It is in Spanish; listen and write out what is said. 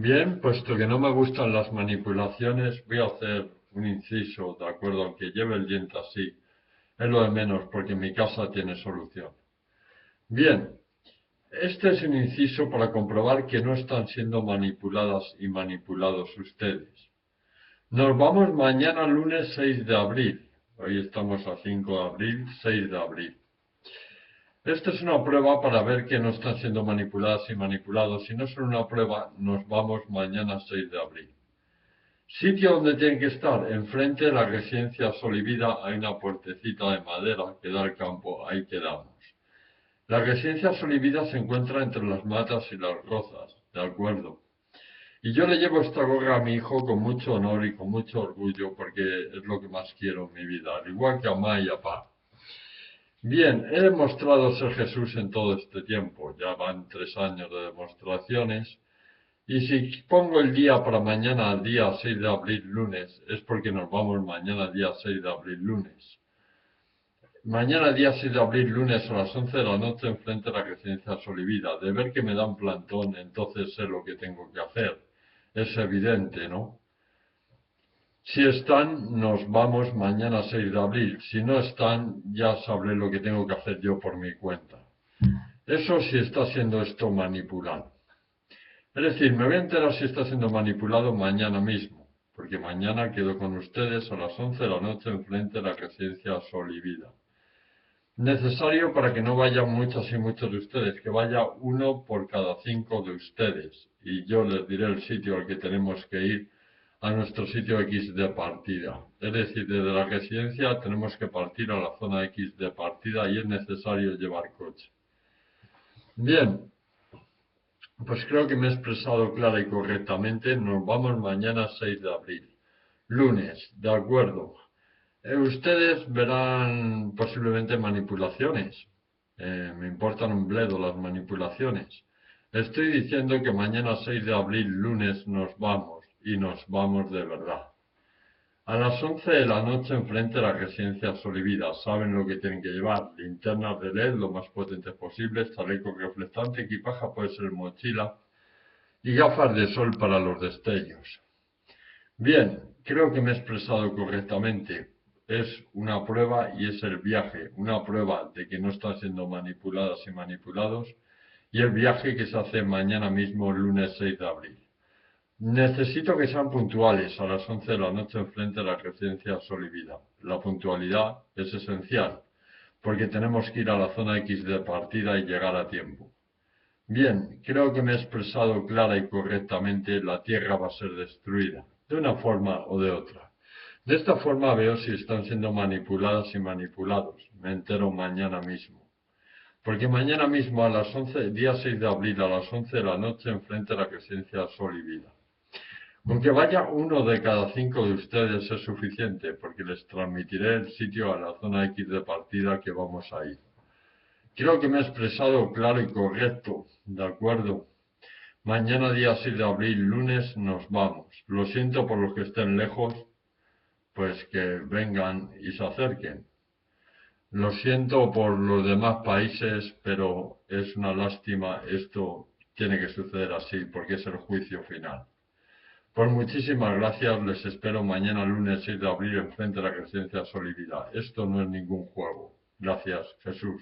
Bien, puesto que no me gustan las manipulaciones, voy a hacer un inciso, de acuerdo, aunque lleve el diente así. Es lo de menos, porque mi casa tiene solución. Bien, este es un inciso para comprobar que no están siendo manipuladas y manipulados ustedes. Nos vamos mañana lunes 6 de abril. Hoy estamos a 5 de abril, 6 de abril. Esta es una prueba para ver que no están siendo manipuladas y manipulados. Si no es una prueba, nos vamos mañana 6 de abril. Sitio donde tienen que estar, enfrente de la residencia Solivida hay una puertecita de madera que da al campo, ahí quedamos. La residencia Solivida se encuentra entre las matas y las rozas, ¿de acuerdo? Y yo le llevo esta gorra a mi hijo con mucho honor y con mucho orgullo porque es lo que más quiero en mi vida, al igual que a mamá y a papá. Bien, he demostrado ser Jesús en todo este tiempo, ya van 3 años de demostraciones. Y si pongo el día para mañana, día 6 de abril, lunes, es porque nos vamos mañana, día 6 de abril, lunes. Mañana, día 6 de abril, lunes, a las 11 de la noche, enfrente de la residencia Solivida. De ver que me dan plantón, entonces sé lo que tengo que hacer. Es evidente, ¿no? Si están, nos vamos mañana 6 de abril. Si no están, ya sabré lo que tengo que hacer yo por mi cuenta. Eso sí está siendo esto manipulado. Es decir, me voy a enterar si está siendo manipulado mañana mismo, porque mañana quedo con ustedes a las 11 de la noche enfrente de la residencia Sol y Vida. Necesario para que no vayan muchas y muchos de ustedes, que vaya uno por cada 5 de ustedes. Y yo les diré el sitio al que tenemos que ir, a nuestro sitio X de partida. Es decir, desde la residencia tenemos que partir a la zona X de partida y es necesario llevar coche. Bien. Pues creo que me he expresado clara y correctamente. Nos vamos mañana 6 de abril. Lunes, de acuerdo. Ustedes verán posiblemente manipulaciones. Me importan un bledo las manipulaciones. Estoy diciendo que mañana 6 de abril, lunes, nos vamos. Y nos vamos de verdad. A las 11 de la noche enfrente de la residencia Solivida. Saben lo que tienen que llevar. Linternas de LED lo más potentes posibles, chaleco reflectante, equipaje puede ser mochila y gafas de sol para los destellos. Bien, creo que me he expresado correctamente. Es una prueba y es el viaje, una prueba de que no están siendo manipuladas y manipulados, y el viaje que se hace mañana mismo, lunes 6 de abril. Necesito que sean puntuales a las 11 de la noche enfrente de la residencia Sol y Vida. La puntualidad es esencial, porque tenemos que ir a la zona X de partida y llegar a tiempo. Bien, creo que me he expresado clara y correctamente. La Tierra va a ser destruida, de una forma o de otra. De esta forma veo si están siendo manipuladas y manipulados. Me entero mañana mismo. Porque mañana mismo a las 11, día 6 de abril a las 11 de la noche, enfrente de la residencia Sol y Vida. Aunque vaya uno de cada 5 de ustedes es suficiente, porque les transmitiré el sitio a la zona X de partida que vamos a ir. Creo que me he expresado claro y correcto, ¿de acuerdo? Mañana día 6 de abril, lunes, nos vamos. Lo siento por los que estén lejos, pues que vengan y se acerquen. Lo siento por los demás países, pero es una lástima, esto tiene que suceder así, porque es el juicio final. Pues muchísimas gracias, les espero mañana lunes 6 de abril enfrente de la residencia Sol y Vida. Esto no es ningún juego. Gracias, Jesús.